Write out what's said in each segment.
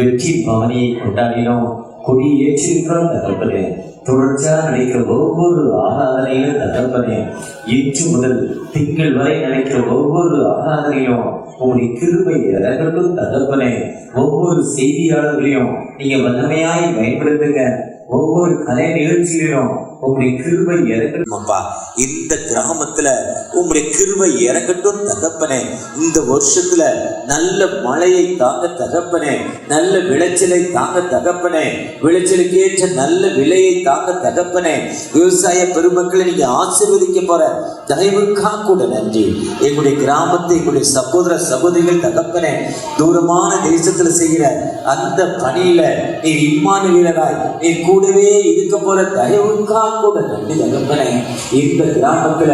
வெற்றி பவனியை கொண்டாடினோம், கொடியேற்றிருக்கிறோம் தகப்பனே. தொடர்ச்சியாக நடிக்கிற ஒவ்வொரு ஆராதனையிலும் தகப்பனே, இன்று முதல் திங்கள் வரை நடிக்கிற ஒவ்வொரு ஆராதனையும் உங்களுடைய கிருபை இறங்கட்டும் தகப்பனே. ஒவ்வொரு செய்தியாளர்களையும் நீங்க வல்லமையாய் பயன்படுத்துங்க. ஒவ்வொரு கலை நிகழ்ச்சியிலும் உங்களுடைய கிருபை இறங்கட்டும் அப்பா. இந்த கிராமத்துல உங்களுடைய கிருபை இறங்கட்டும் தகப்பனே. இந்த வருஷத்துல நல்ல மழையை தாங்க தகப்பனே, நல்ல விளைச்சலை தாங்க தகப்பனே, விளைச்சலுக்கு ஏற்ற நல்ல விலையை தாங்க தகப்பனே. விவசாய பெருமக்களை நீங்க ஆசீர்வதிக்க போற தயவுக்கா கூட நன்றி. எங்களுடைய கிராமத்தை எங்களுடைய சகோதர சகோதரிகள் தகப்பனே, தூரமான தேசத்துல செய்கிற அந்த பணியில நீ இம்மானுவேலராய் நீ கூடவே இருக்க போற தயவுக்கா கூட நன்றி தகப்பனே. இந்த கிராமத்துல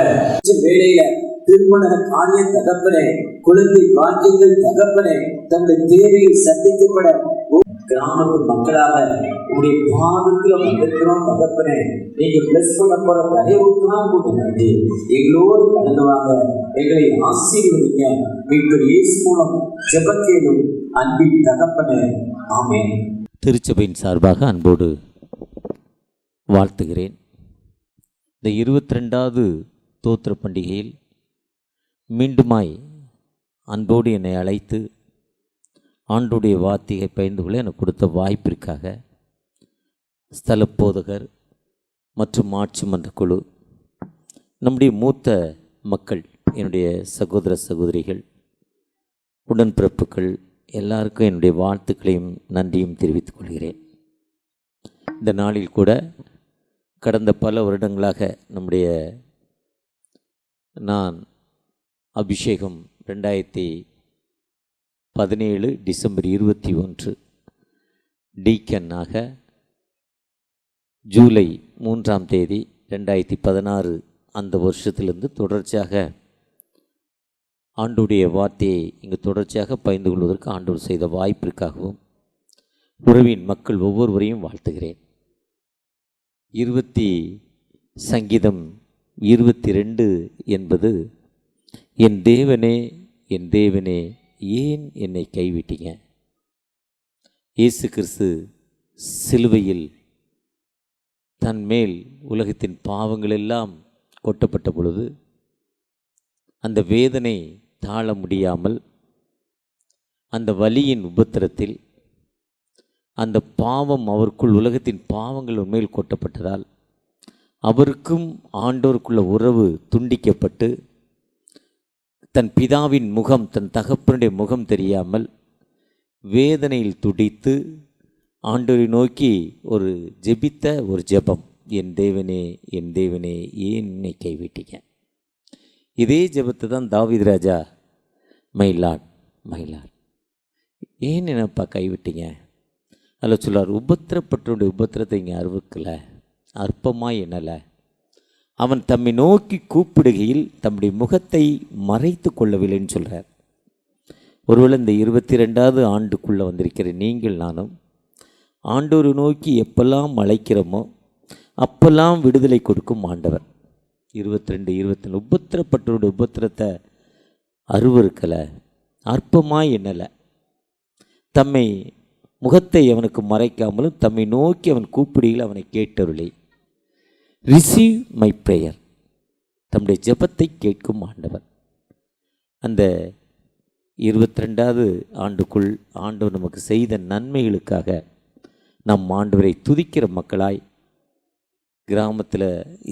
வேலையில திருமண காரிய தகப்பனே, குழந்தை பாக்கியங்கள் தகப்பனே, தங்களுடைய தேவையில் சந்திக்கப்பட கிராமத்து மக்களாக உங்களுடைய பாதத்துல வந்திருக்கிறோம் தகப்பனே. நீங்க பிளஸ் பண்ண போற தயவுக்கெல்லாம் கூட நன்றி. எங்களோடு கடந்து வாங்க, எங்களை ஆசீர்வதிங்க. மீட்பர் இயேசு மூலம் ஜெபக்கேளும் அன்பின் தகப்பனே, ஆமென். திருச்சபையின் சார்பாக அன்போடு வாழ்த்துகிறேன். இந்த 22வது தோத்திர பண்டிகையில் மீண்டுமாய் அன்போடு என்னை அழைத்து ஆண்டுடைய வார்த்தையை பகிர்ந்து கொள்ள எனக்கு கொடுத்த வாய்ப்பிற்காக ஸ்தல போதகர் மற்றும் ஆட்சி மன்ற குழு, நம்முடைய மூத்த மக்கள், என்னுடைய சகோதர சகோதரிகள், உடன்பிறப்புகள் எல்லாருக்கும் என்னுடைய வாழ்த்துக்களையும் நன்றியும் தெரிவித்துக் கொள்கிறேன். இந்த நாளில் கூட கடந்த பல வருடங்களாக நான் அபிஷேகம் 2017 டிசம்பர் 21 டீக்கனாக, ஜூலை 3ஆம் தேதி 2016 அந்த வருஷத்திலிருந்து தொடர்ச்சியாக ஆண்டுடைய வார்த்தையை இங்கு தொடர்ச்சியாக பகிர்ந்து கொள்வதற்கு ஆண்டவர் செய்த வாய்ப்பிற்காகவும் உறவின் மக்கள் ஒவ்வொருவரையும் வாழ்த்துகிறேன். சங்கீதம் 22 என்பது, என் தேவனே என் தேவனே ஏன் என்னை கைவிட்டீங்க. இயேசு கிறிஸ்து சிலுவையில் தன்மேல் உலகத்தின் பாவங்களெல்லாம் கொட்டப்பட்ட பொழுது அந்த வேதனை தாழ முடியாமல், அந்த வலியின் உபத்திரத்தில் அந்த பாவம் அவருக்குள், உலகத்தின் பாவங்கள் உண்மையில் கொட்டப்பட்டதால் அவருக்கும் ஆண்டோருக்குள்ள உறவு துண்டிக்கப்பட்டு, தன் பிதாவின் முகம், தன் தகப்பனுடைய முகம் தெரியாமல் வேதனையில் துடித்து ஆண்டோரை நோக்கி ஜெபித்த ஒரு ஜெபம், என் தேவனே என் தேவனே ஏன் என்னை கைவிட்டீங்க. இதே ஜெபத்தை தான் தாவீது ராஜா, மை லார்ட் ஏன் என்னப்பா கைவிட்டீங்க அதில் சொல்லார். உபத்திரப்பட்டனுடைய உபத்திரத்தை இங்கே அறுவக்கலை, அற்பமாய் எண்ணலை. அவன் தம்மை நோக்கி கூப்பிடுகையில் தம்முடைய முகத்தை மறைத்து கொள்ளவில்லைன்னு சொல்கிறார். ஒருவேளை இந்த 22வது ஆண்டுக்குள்ளே வந்திருக்கிற நீங்கள் நானும் ஆண்டோரை நோக்கி எப்பெல்லாம் அழைக்கிறோமோ அப்பெல்லாம் விடுதலை கொடுக்கும் ஆண்டவர். 22, 24 உபத்திரப்பட்டவருடைய உபத்திரத்தை அருவருக்கலை, அற்பமாய் எண்ணலை. தம்மை முகத்தை அவனுக்கு மறைக்காமலும் தம்மை நோக்கி அவன் கூப்பிடுகையில் அவனை கேட்டருளை. ரிசீவ் மை ப்ரேயர், தம்முடைய ஜெபத்தை கேட்கும் ஆண்டவர். அந்த 22வது ஆண்டுக்குள் ஆண்டவர் நமக்கு செய்த நன்மைகளுக்காக நம் ஆண்டவரை துதிக்கிற மக்களாய்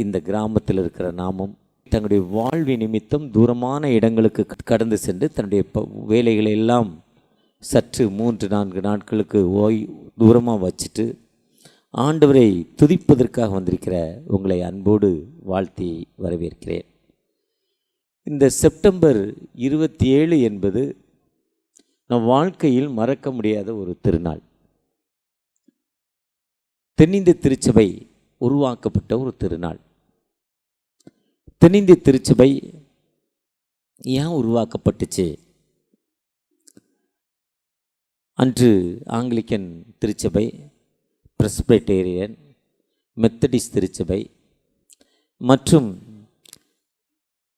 இந்த கிராமத்தில் இருக்கிற நாமும் தங்களுடைய வாழ்வி நிமித்தம் தூரமான இடங்களுக்கு கடந்து சென்று தன்னுடைய வேலைகளை எல்லாம் சற்று 3-4 நாட்களுக்கு தூரமாக வச்சுட்டு ஆண்டவரை துதிப்பதற்காக வந்திருக்கிற உங்களை அன்போடு வாழ்த்தி வரவேற்கிறேன். இந்த செப்டம்பர் 27 என்பது நம் வாழ்க்கையில் மறக்க முடியாத ஒரு திருநாள். தென்னிந்திய திருச்சபை உருவாக்கப்பட்ட ஒரு திருநாள். தென்னிந்திய திருச்சபை ஏன் உருவாக்கப்பட்டுச்சு? அன்று ஆங்கிலிக்கன் திருச்சபை, பிரஸ்பிட்டேரியன், மெத்தடிஸ்ட் திருச்சபை மற்றும்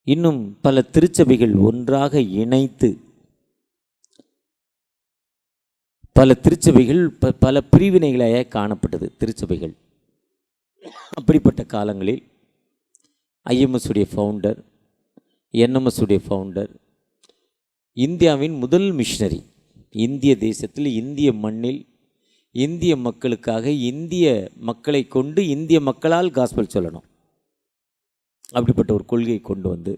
இன்னும் பல திருச்சபைகள் ஒன்றாக இணைத்து பல திருச்சபைகள் பல பிரிவினைகளாக காணப்பட்டது திருச்சபைகள். அப்படிப்பட்ட காலங்களில் IMS உடைய ஃபவுண்டர், NMS உடைய ஃபவுண்டர், இந்தியாவின் முதல் மிஷனரி, இந்திய தேசத்தில், இந்திய மண்ணில், இந்திய மக்களுக்காக, இந்திய மக்களை கொண்டு இந்திய மக்களால் காஸ்பல் சொல்லணும், அப்படிப்பட்ட ஒரு கொள்கையை கொண்டு வந்து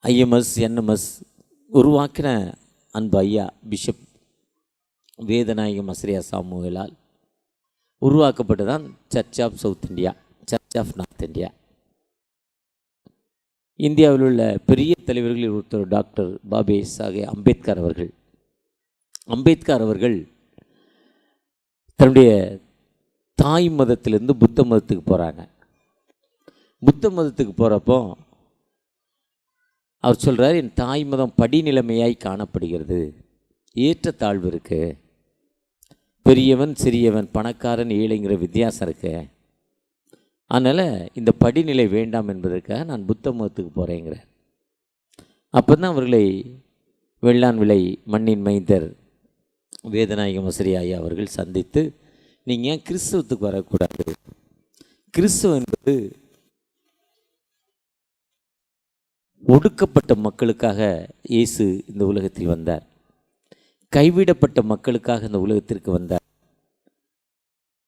IMS NMS உருவாக்கின அன்பு ஐயா பிஷப் வேதநாயகம் மஸ்ரியா சாமுவேலால் உருவாக்கப்பட்டதான் Church of South India, Church of North India. இந்தியாவில் உள்ள பெரிய தலைவர்களில் ஒருத்தர் டாக்டர் பாபே சாஹேப் அம்பேத்கர் அவர்கள். அம்பேத்கர் அவர்கள் தன்னுடைய தாய் மதத்திலிருந்து புத்த மதத்துக்கு போகிறாங்க. புத்த மதத்துக்கு போகிறப்போ அவர் சொல்கிறார், என் தாய் மதம் படிநிலைமையாய் காணப்படுகிறது, ஏற்றத்தாழ்வு இருக்குது, பெரியவன் சிறியவன், பணக்காரன் ஏழைங்கிற வித்தியாசம் இருக்கு, அதனால் இந்த படிநிலை வேண்டாம் என்பதற்காக நான் புத்த மதத்துக்கு போகிறேங்கிறார். அப்போ தான் அவர்களை வெள்ளான் விளை மண்ணின் மைந்தர் வேதநாயகம் மஸ்ரியா ஐயா அவர்கள் சந்தித்து, நீங்கள் ஏன் கிறிஸ்தவத்துக்கு வரக்கூடாது, கிறிஸ்தவம் என்பது ஒடுக்கப்பட்ட மக்களுக்காக இயேசு இந்த உலகத்தில் வந்தார், கைவிடப்பட்ட மக்களுக்காக இந்த உலகத்திற்கு வந்தார்.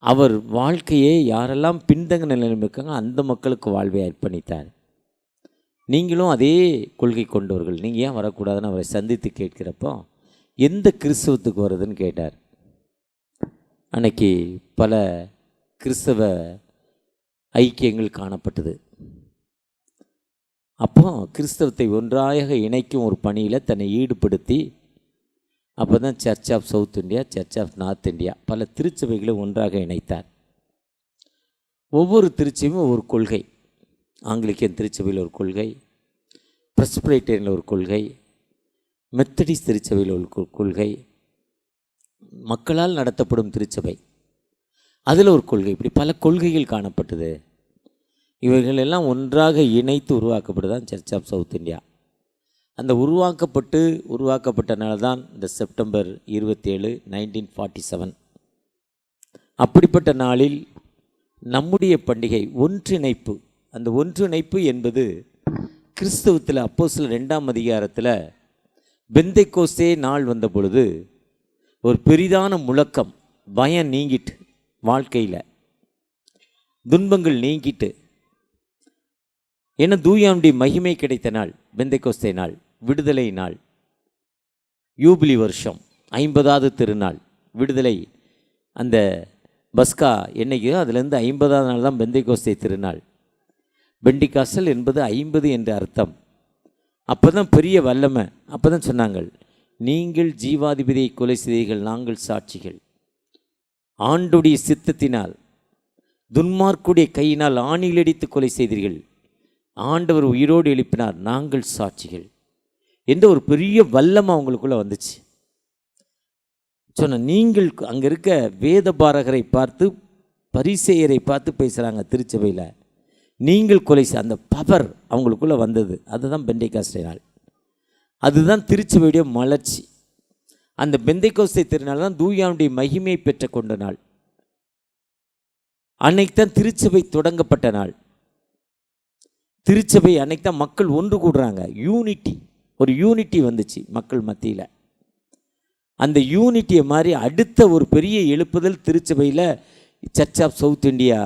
அவர் வாழ்க்கையை யாரெல்லாம் பின்தங்க நிலையில் இருக்காங்க அந்த மக்களுக்கு வாழ்வை அர்ப்பணித்தார். நீங்களும் அதே கொள்கை கொண்டவர்கள், நீங்கள் ஏன் வரக்கூடாதுன்னு அவரை சந்தித்து கேட்கிறப்போ எந்த கிறிஸ்தவத்துக்கு வருதுன்னு கேட்டார். அன்னைக்கு பல கிறிஸ்தவ ஐக்கியங்கள் காணப்பட்டது. அப்போ கிறிஸ்தவத்தை ஒன்றாக இணைக்கும் ஒரு பணியில் தன்னை ஈடுபடுத்தி, அப்போ தான் Church of South India, Church of North India பல திருச்சபைகளை ஒன்றாக இணைத்தார். ஒவ்வொரு திருச்சபையும் ஒவ்வொரு கொள்கை. ஆங்கிலிக்கன் திருச்சபையில் ஒரு கொள்கை, பிரஸ்பிரேட்டரியில் ஒரு கொள்கை, மெத்தடிஸ்ட் திருச்சபையில் ஒரு கொள்கை, மக்களால் நடத்தப்படும் திருச்சபை அதில் ஒரு கொள்கை, இப்படி பல கொள்கைகள் காணப்பட்டது. இவைகள் எல்லாம் ஒன்றாக இணைத்து உருவாக்கப்படுதான் சர்ச் ஆஃப் சவுத் இந்தியா. அந்த உருவாக்கப்பட்டனால தான் இந்த செப்டம்பர் 27, 1947 அப்படிப்பட்ட நாளில் நம்முடைய பண்டிகை ஒன்றிணைப்பு. அந்த ஒன்றிணைப்பு என்பது கிறிஸ்தவத்தில் அப்போஸ்தலர் 2ஆம் அதிகாரத்தில் பெந்தைக்கோஸ்தே நாள் வந்த பொழுது ஒரு பெரிதான முழக்கம், பயம் நீங்கிட்டு, வாழ்க்கையில் துன்பங்கள் நீங்கிட்டு, ஏன்னா தூயானுடைய மகிமை கிடைத்த நாள் பெந்தைக்கோஸ்தே நாள், விடுதலை நாள், யூபிலி வருஷம், 50வது திருநாள் விடுதலை. அந்த பஸ்கா என்னைக்கு, அதுலேருந்து 50வது நாள் தான் பெந்தைக்கோஸ்தே திருநாள். பெண்டிகாஸ்டல் என்பது 50 என்ற அர்த்தம். அப்போ தான் பெரிய வல்லமை. அப்போ தான் சொன்னாங்க, நீங்கள் ஜீவாதிபதியை கொலை செய்தீர்கள், நாங்கள் சாட்சிகள். ஆண்டுடைய சித்தத்தினால் துன்மார்க்குடைய கையினால் ஆணியில் அடித்து கொலை செய்தீர்கள், ஆண்டவர் உயிரோடு எழுப்பினார், நாங்கள் சாட்சிகள் என்ற ஒரு பெரிய வல்லமை அவங்களுக்குள்ளே வந்துச்சு. சொன்ன நீங்கள் அங்கே இருக்க வேதபாரகரை பார்த்து, பரிசேயரை பார்த்து பேசுகிறாங்க திருச்சபையில், நீங்கள் கொலை அந்த பவர் அவங்களுக்குள்ளே வந்தது. அதுதான் பெந்தைக்கோஸ்தே நாள், அதுதான் திருச்சபையுடைய மலர்ச்சி. அந்த பெந்தைக்கோஸ்தே திருநாள் தான் தூயானுடைய மகிமை பெற்ற கொண்ட நாள். அன்னைக்கு தான் திருச்சபை தொடங்கப்பட்ட நாள். திருச்சபை அன்னைக்கு தான் மக்கள் ஒன்று கூடுறாங்க, யூனிட்டி, ஒரு யூனிட்டி வந்துச்சு மக்கள் மத்தியில். அந்த யூனிட்டியை மாதிரி அடுத்த ஒரு பெரிய எழுப்புதல் திருச்சபையில் சர்ச் ஆஃப் சவுத் இந்தியா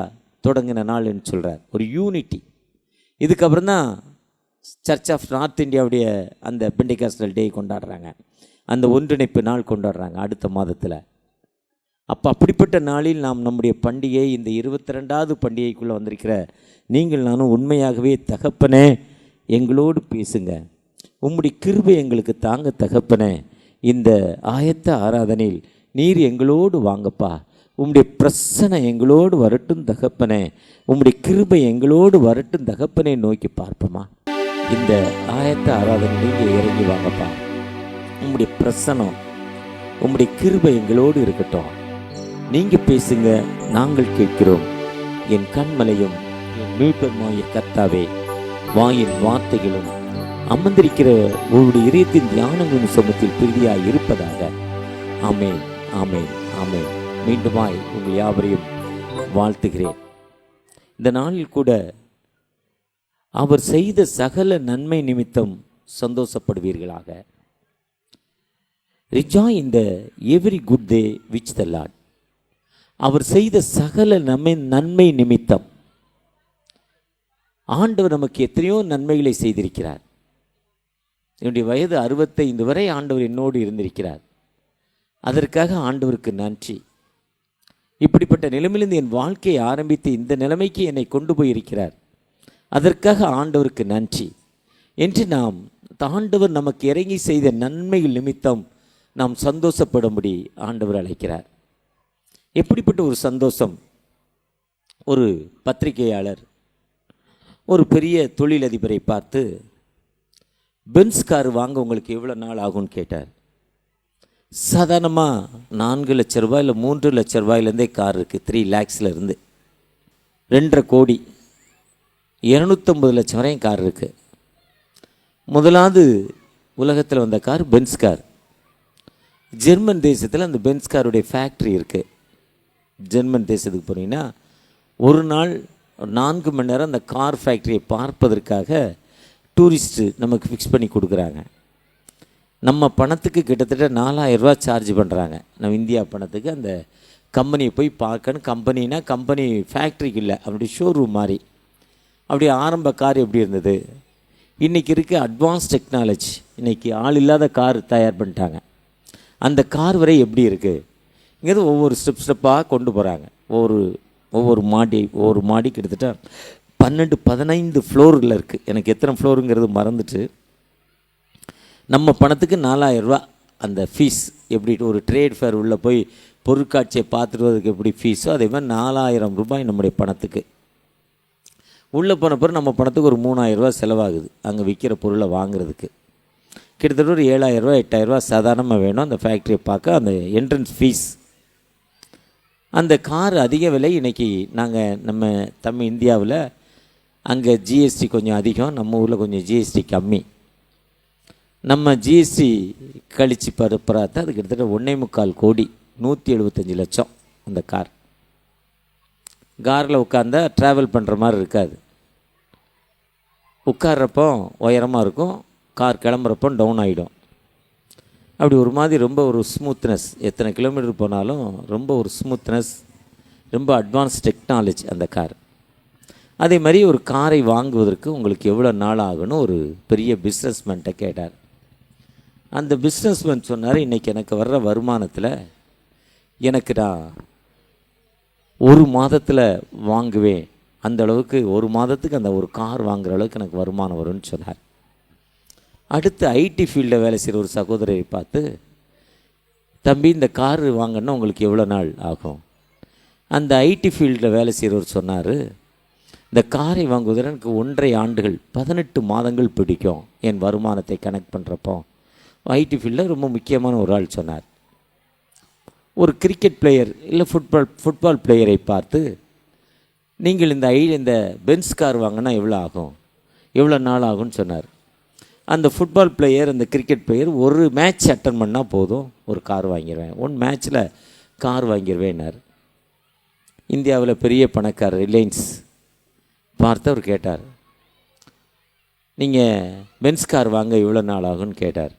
தொடங்கின நாள்னு சொல்கிறார், ஒரு யூனிட்டி. இதுக்கப்புறம் தான் சர்ச் ஆஃப் நார்த் இந்தியாவுடைய அந்த பெண்டிகாஸ்டல் டே கொண்டாடுறாங்க, அந்த ஒன்றிணைப்பு நாள் கொண்டாடுறாங்க அடுத்த மாதத்தில். அப்போ அப்படிப்பட்ட நாளில் நாம் நம்முடைய பண்டிகை, இந்த 22வது பண்டிகைக்குள்ளே வந்திருக்கிற நீங்கள் நானும் உண்மையாகவே தகப்பனே எங்களோடு பேசுங்க, உம்முடைய கிருபை எங்களுக்கு தாங்க தகப்பனே, இந்த ஆயத்த ஆராதனையில் நீர் எங்களோடு வாங்கப்பா, உம்முடைய பிரசனை எங்களோடு வரட்டும் தகப்பனே, உம்முடைய கிருபை எங்களோடு வரட்டும் தகப்பனே நோக்கி பார்ப்போமா. இந்த ஆயத்த ஆராதனை நீங்கள் இறங்கி வாங்கப்பா, உம்முடைய பிரசனம், உம்முடைய கிருபை எங்களோடு இருக்கட்டும், நீங்கள் பேசுங்க, நாங்கள் கேட்கிறோம். என் கண்மலையும் என் மீட்பருமாகிய கர்த்தாவே, வாயின் வார்த்தைகளும் அமர்ந்திருக்கிற உங்களுடைய இதயத்தின் தியானங்களும் சமூகத்தில் பிரீதியாய் இருப்பதாக. ஆமென், ஆமென், ஆமென். மீண்டுமாய் உங்கள் யாவரையும் வாழ்த்துகிறேன். இந்த நாளில் கூட அவர் செய்த சகல நன்மை நிமித்தம் சந்தோஷப்படுவீர்களாக. Rejoice in the every good day which the Lord. அவர் செய்த சகல நன்மை நிமித்தம். ஆண்டவர் நமக்கு எத்தனையோ நன்மைகளை செய்திருக்கிறார். என்னுடைய வயது 65 வரை ஆண்டவர் என்னோடு இருந்திருக்கிறார். அதற்காக ஆண்டவருக்கு நன்றி. இப்படிப்பட்ட நிலைமையிலிருந்து என் வாழ்க்கையை ஆரம்பித்து இந்த நிலைமைக்கு என்னை கொண்டு போயிருக்கிறார். அதற்காக ஆண்டவருக்கு நன்றி என்று நாம் ஆண்டவர் நமக்கு இறங்கி செய்த நன்மைகள் நிமித்தம் நாம் சந்தோஷப்படும்படி ஆண்டவர் அழைக்கிறார். எப்படிப்பட்ட ஒரு சந்தோஷம்! ஒரு பத்திரிகையாளர் ஒரு பெரிய தொழிலதிபரை பார்த்து, பென்ஸ் கார் வாங்க உங்களுக்கு எவ்வளோ நாள் ஆகும்னு கேட்டார். சாதாரணமாக 4 லட்ச ரூபாய் இல்லை 3 லட்ச ரூபாயிலேருந்தே கார் இருக்குது. 3 lakhsல இருந்து 2.5 கோடி 250 லட்சம் வரையும் கார் இருக்குது. முதலாவது உலகத்தில் வந்த கார் பென்ஸ் கார். ஜெர்மன் தேசத்தில் அந்த பென்ஸ் காருடைய ஃபேக்ட்ரி இருக்குது. ஜெர்மன் தேசத்துக்கு போனீங்கன்னா ஒரு நாள் 4 மணி நேரம் அந்த கார் ஃபேக்ட்ரியை பார்ப்பதற்காக டூரிஸ்ட்டு நமக்கு ஃபிக்ஸ் பண்ணி கொடுக்குறாங்க. நம்ம பணத்துக்கு கிட்டத்தட்ட 4000 ரூபா சார்ஜ் பண்ணுறாங்க. நம்ம இந்தியா பணத்துக்கு அந்த கம்பெனியை போய் பார்க்கணும். கம்பெனினா கம்பெனி ஃபேக்ட்ரிக்கு இல்லை, அப்படி ஷோரூம் மாதிரி. அப்படி ஆரம்ப கார் எப்படி இருந்தது? இன்றைக்கி இருக்க அட்வான்ஸ் டெக்னாலஜி, இன்றைக்கி ஆள் இல்லாத கார் தயார் பண்ணிட்டாங்க. அந்த கார் வரை எப்படி இருக்குது? இங்கேருந்து ஒவ்வொரு ஸ்டெப்பாக கொண்டு போகிறாங்க. ஒவ்வொரு மாடி கிட்டத்தட்ட 12-15 ஃப்ளோரில் இருக்குது. எனக்கு எத்தனை ஃப்ளோருங்கிறது மறந்துட்டு. நம்ம பணத்துக்கு 4000 ரூபா அந்த ஃபீஸ். எப்படி ஒரு ட்ரேட் ஃபேர் உள்ளே போய் பொருட்காட்சியை பார்த்துட்டு எப்படி ஃபீஸோ அதே மாதிரி 4000 ரூபாய் நம்முடைய பணத்துக்கு. உள்ளே போன பிறகு நம்ம பணத்துக்கு ஒரு 3000 ரூபா செலவாகுது அங்கே விற்கிற பொருளை வாங்குறதுக்கு. கிட்டத்தட்ட ஒரு 7000 ரூபா 8000 ரூபா சாதாரணமாக வேணும் அந்த ஃபேக்ட்ரியை பார்க்க. அந்த என்ட்ரன்ஸ் ஃபீஸ். அந்த கார் அதிக விலை. இன்றைக்கி நம்ம இந்தியாவில் அங்கே ஜிஎஸ்டி கொஞ்சம் அதிகம், நம்ம ஊரில் கொஞ்சம் ஜிஎஸ்டி கம்மி. நம்ம ஜிஎஸ்டி கழித்து பார்த்தா அது கிட்டத்தட்ட 1.25 கோடி 175 லட்சம் அந்த கார். காரில் உட்காந்தா ட்ராவல் பண்ணுற மாதிரி இருக்காது. உட்கார்றப்போ உயரமாக இருக்கும், கார் கிளம்புறப்போ டவுன் ஆகிடும். அப்படி ஒரு மாதிரி ரொம்ப ஒரு ஸ்மூத்னஸ். எத்தனை கிலோமீட்டர் போனாலும் ரொம்ப ஒரு ஸ்மூத்னஸ், ரொம்ப அட்வான்ஸ் டெக்னாலஜி அந்த கார். அதே மாதிரி ஒரு காரை வாங்குவதற்கு உங்களுக்கு எவ்வளோ நாள் ஆகுன்னு ஒரு பெரிய பிஸ்னஸ்மேன்ட்ட கேட்டார். அந்த பிஸ்னஸ்மேன் சொன்னார், இன்றைக்கி எனக்கு வர்ற வருமானத்தில் நான் 1 மாதத்தில் வாங்குவேன். அந்த அளவுக்கு 1 மாதத்துக்கு அந்த ஒரு கார் வாங்குகிற அளவுக்கு எனக்கு வருமானம் வரும்னு சொன்னார். அடுத்து ஐடி ஃபீல்டில் வேலை செய்கிற ஒரு சகோதரரை பார்த்து, தம்பி இந்த கார் வாங்கினா உங்களுக்கு எவ்வளோ நாள் ஆகும்? அந்த ஐடி ஃபீல்டில் வேலை செய்கிறவர் சொன்னார், இந்த காரை வாங்குவதில் எனக்கு 1.5 ஆண்டுகள் 18 மாதங்கள் பிடிக்கும் என் வருமானத்தை கனெக்ட் பண்ணுறப்போ. ஐடி ஃபீல்டில் ரொம்ப முக்கியமான ஒரு ஆள் சொன்னார். ஒரு கிரிக்கெட் பிளேயர் இல்லை ஃபுட்பால் பிளேயரை பார்த்து, நீங்கள் இந்த பென்ஸ் கார் வாங்கினா எவ்வளோ நாள் ஆகும்னு சொன்னார். அந்த ஃபுட்பால் பிளேயர், அந்த கிரிக்கெட் பிளேயர், ஒரு மேட்ச் அட்டன் பண்ணால் போதும் ஒரு கார் வாங்கிடுவேன், 1 மேட்ச்சில் கார் வாங்கிடுவேன்னார். இந்தியாவில் பெரிய பணக்காரர் ரிலையன்ஸ் பார்த்து அவர் கேட்டார், நீங்கள் பென்ஸ் கார் வாங்க எவ்வளோ நாள் ஆகும்னு கேட்டார்.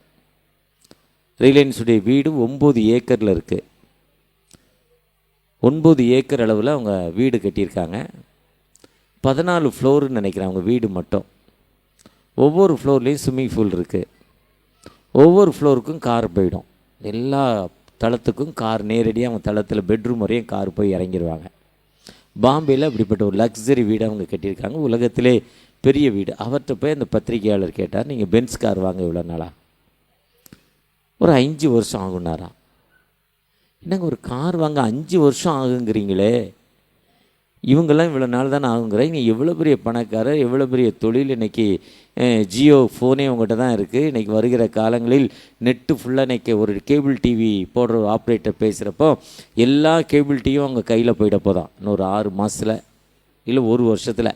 ரிலையன்ஸுடைய வீடு 9 ஏக்கரில் இருக்குது. 9 ஏக்கர் அளவில் அவங்க வீடு கட்டியிருக்காங்க. 14 ஃப்ளோருன்னு நினைக்கிறேன் அவங்க வீடு மட்டும். ஒவ்வொரு ஃப்ளோர்லேயும் ஸ்விம்மிங் பூல் இருக்குது. ஒவ்வொரு ஃப்ளோருக்கும் கார் போயிடும். எல்லா தளத்துக்கும் கார் நேரடியாக அவங்க தளத்தில் பெட்ரூம் வரையும் கார் போய் இறங்கிடுவாங்க. பாம்பேயில் அப்படிப்பட்ட ஒரு லக்ஸரி வீடு அவங்க கட்டியிருக்காங்க. உலகத்திலே பெரிய வீடு. அவர்கிட்ட போய் அந்த பத்திரிகையாளர் கேட்டார், நீங்கள் பென்ஸ் கார் வாங்க இவ்வளோ நாளா? ஒரு 5 வருஷம் ஆகுனாரா. என்னங்க ஒரு கார் வாங்க 5 வருஷம் ஆகுங்கிறீங்களே, இவங்கெல்லாம் இவ்வளோ நாள் தானே ஆகுங்கிறேன். நீங்கள் எவ்வளோ பெரிய பணக்காரர், எவ்வளோ பெரிய தொழில். இன்றைக்கி ஜியோ ஃபோனே உங்கள்கிட்ட தான் இருக்குது. இன்றைக்கி வருகிற காலங்களில் நெட்டு ஃபுல்லாக இன்றைக்கி ஒரு கேபிள் டிவி போடுற ஆப்ரேட்டர் பேசுகிறப்போ எல்லா கேபிள் டிவியும் அவங்க கையில் போயிட போதான். இன்னொரு 6 மாதத்தில் இல்லை 1 வருஷத்தில்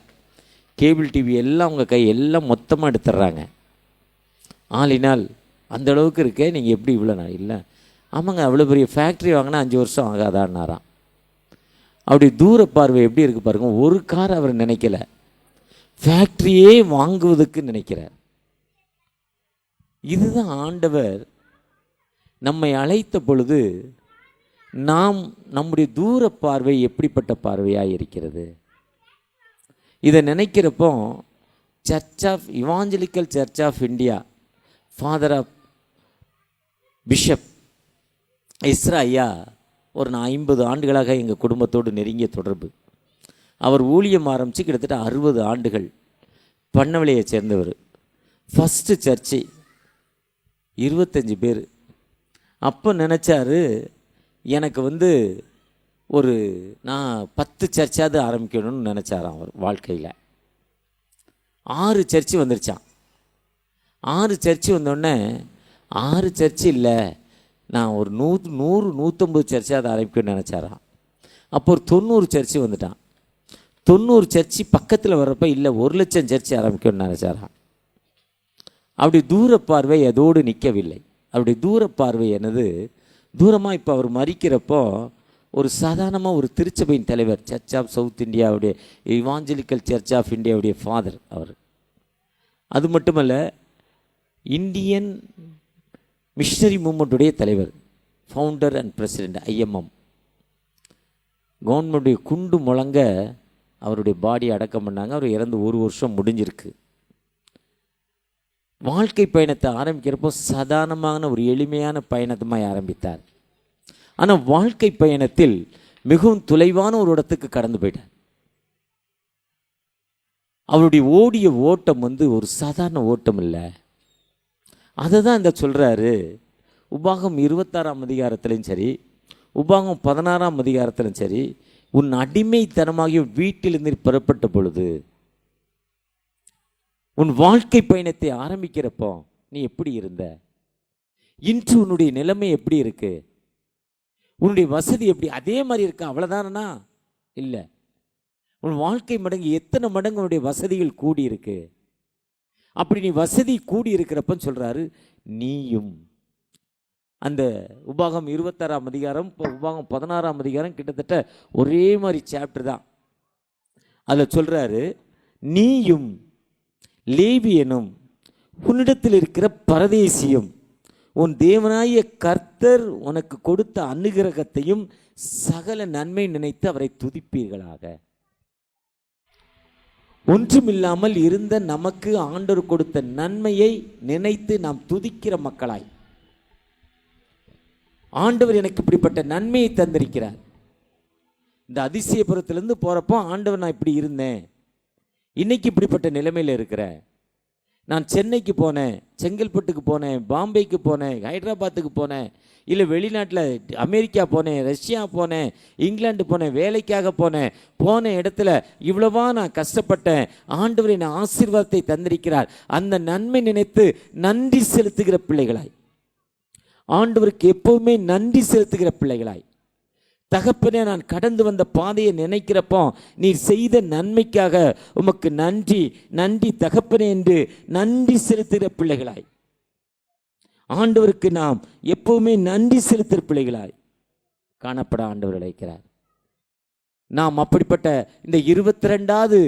கேபிள் டிவி எல்லாம் அவங்க எல்லாம் மொத்தமாக எடுத்துடுறாங்க. ஆளினால் அந்த அளவுக்கு இருக்கே. நீங்கள் எப்படி இவ்வளோ நாள் இல்லை ஆமாங்க, அவ்வளோ பெரிய ஃபேக்ட்ரி வாங்கினா 5 வருஷம் ஆகாதான்னாராம். அப்படி தூர பார்வை எப்படி இருக்குது பாருங்க. ஒரு கார் அவர் நினைக்கல, ஃபேக்ட்ரியே வாங்குவதற்கு நினைக்கிறார். இதுதான் ஆண்டவர் நம்மை அழைத்த பொழுது நாம் நம்முடைய தூர பார்வை எப்படிப்பட்ட பார்வையாக இருக்கிறது. இதை நினைக்கிறப்போ Evangelical Church of India father of bishop Ezra ஐயா ஒரு 50 ஆண்டுகளாக எங்கள் குடும்பத்தோடு நெருங்கிய தொடர்பு. அவர் ஊழியம் ஆரம்பித்து கிட்டத்தட்ட 60 ஆண்டுகள். பண்ணவளையை சேர்ந்தவர். ஃபஸ்ட்டு சர்ச்சு 25 பேர். அப்போ நினச்சாரு எனக்கு நான் 10 சர்ச்சாவது ஆரம்பிக்கணும்னு நினச்சாராம் அவர் வாழ்க்கையில். 6 சர்ச்சு வந்துருச்சான். 6 சர்ச்சு வந்தோடனே 6 சர்ச்சு இல்லை, நான் ஒரு 100-150 சர்ச்சாவது ஆரம்பிக்கணும்னு நினச்சாராம். அப்போ ஒரு 90 சர்ச்சு வந்துட்டான். 90 சர்ச்சு பக்கத்தில் வர்றப்ப இல்லை 1,00,000 சர்ச்சு ஆரம்பிக்கணும்னு நினச்சாராம். அப்படி தூர பார்வை அதோடு நிற்கவில்லை. அப்படி தூர பார்வை என்னது தூரமாக இப்போ அவர் மறிக்கிறப்போ ஒரு சாதாரணமாக ஒரு திருச்சபையின் தலைவர், சர்ச் ஆஃப் சவுத் இந்தியாவுடைய இவாஞ்சலிக்கல் சர்ச் ஆஃப் இந்தியாவுடைய ஃபாதர் அவர். அது மட்டுமல்ல, இந்தியன் மிஷனரி மூமெண்ட்டுடைய தலைவர், ஃபவுண்டர் அண்ட் பிரசிடெண்ட் IMM. கவர்மெண்ட்டுடைய குண்டு முழங்க அவருடைய பாடி அடக்கம் பண்ணாங்க. அவர் இறந்து 1 வருஷம் முடிஞ்சிருக்கு. வாழ்க்கை பயணத்தை ஆரம்பிக்கிறப்போ சாதாரணமான ஒரு எளிமையான பயணத்தமாக ஆரம்பித்தார். ஆனால் வாழ்க்கை பயணத்தில் மிகவும் தொலைவான ஒரு இடத்துக்கு கடந்து போயிட்டார். அவருடைய ஓடிய ஓட்டம் ஒரு சாதாரண ஓட்டம் இல்லை. அதை தான் இந்த சொல்கிறாரு. உபாகம் 26ஆம் அதிகாரத்திலும் சரி, உபாகம் 16ஆம் அதிகாரத்திலும் சரி, உன் அடிமைத்தனமாகிய வீட்டிலிருந்து புறப்பட்ட பொழுது உன் வாழ்க்கை பயணத்தை ஆரம்பிக்கிறப்போ நீ எப்படி இருந்த, இன்று உன்னுடைய நிலைமை எப்படி இருக்கு, உன்னுடைய வசதி எப்படி அதே மாதிரி இருக்கா? அவ்வளோதானா? இல்லை. உன் வாழ்க்கை மடங்கு எத்தனை மடங்கு உன்னுடைய வசதிகள் கூடி இருக்கு. அப்படி நீ வசதி கூடி இருக்கிறப்பன்னு சொல்கிறாரு, நீயும். அந்த உபாகம் 26ஆம் அதிகாரம், உபாகம் 16ஆம் அதிகாரம் கிட்டத்தட்ட ஒரே மாதிரி சாப்டர் தான். அதில் சொல்கிறாரு, நீயும் லேவியனும் உன்னிடத்தில் இருக்கிற பரதேசியும் உன் தேவனாய கர்த்தர் உனக்கு கொடுத்த அனுகிரகத்தையும் சகல நன்மை நினைத்து அவரை துதிப்பீர்களாக. ஒன்றுமில்லாமல் இருந்த நமக்கு ஆண்டவர் கொடுத்த நன்மையை நினைத்து நாம் துதிக்கிற மக்களாய், ஆண்டவர் எனக்கு இப்படிப்பட்ட நன்மையை தந்திருக்கிறார். இந்த அதிசயபுரத்திலிருந்து போகிறப்போ ஆண்டவர் நான் இப்படி இருந்தேன், இன்னைக்கு இப்படிப்பட்ட நிலைமையில் இருக்கிறேன். நான் சென்னைக்கு போனேன், செங்கல்பட்டுக்கு போனேன், பாம்பேக்கு போனேன், ஹைதராபாத்துக்கு போனேன், இல்லை வெளிநாட்டில் அமெரிக்கா போனேன், ரஷ்யா போனேன், இங்கிலாந்து போனேன், வேலைக்காக போன இடத்துல இவ்வளவா நான் கஷ்டப்பட்டேன். ஆண்டவர் என் ஆசீர்வாதத்தை தந்திருக்கிறார். அந்த நன்மை நினைத்து நன்றி செலுத்துகிற பிள்ளைகளாய், ஆண்டவருக்கு எப்பவுமே நன்றி செலுத்துகிற பிள்ளைகளாய், தகப்பனே நான் கடந்து வந்த பாதையை நினைக்கிறப்போ நீர் செய்த நன்மைக்காக உமக்கு நன்றி நன்றி தகப்பனே என்று நன்றி செலுத்துகிற பிள்ளைகளாய், ஆண்டவருக்கு நாம் எப்பவுமே நன்றி செலுத்துகிற பிள்ளைகளாய் காணப்பட ஆண்டவர் அழைக்கிறார். நாம் அப்படிப்பட்ட இந்த 22வது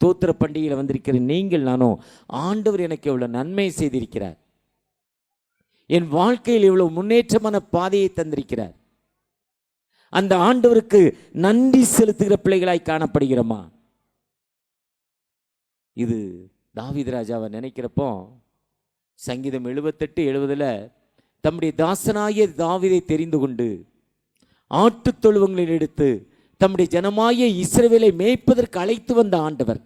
தோத்திர பண்டிகையில் வந்திருக்கிற நீங்கள் நானும், ஆண்டவர் எனக்கு எவ்வளவு நன்மை செய்திருக்கிறார், என் வாழ்க்கையில் எவ்வளவு முன்னேற்றமான பாதையை தந்திருக்கிறார், அந்த ஆண்டவருக்கு நன்றி செலுத்துகிற பிள்ளைகளாய் காணப்படுகிறோமா? இது தாவீது ராஜாவை நினைக்கிறப்போ சங்கீதம் 78-70 தம்முடைய தாசனாகிய தாவீதை தெரிந்து கொண்டு ஆட்டுத் தொழுவங்களில் எடுத்து தம்முடைய ஜனமாகிய இஸ்ரவேலை மேய்ப்பதற்கு அழைத்து வந்த ஆண்டவர்.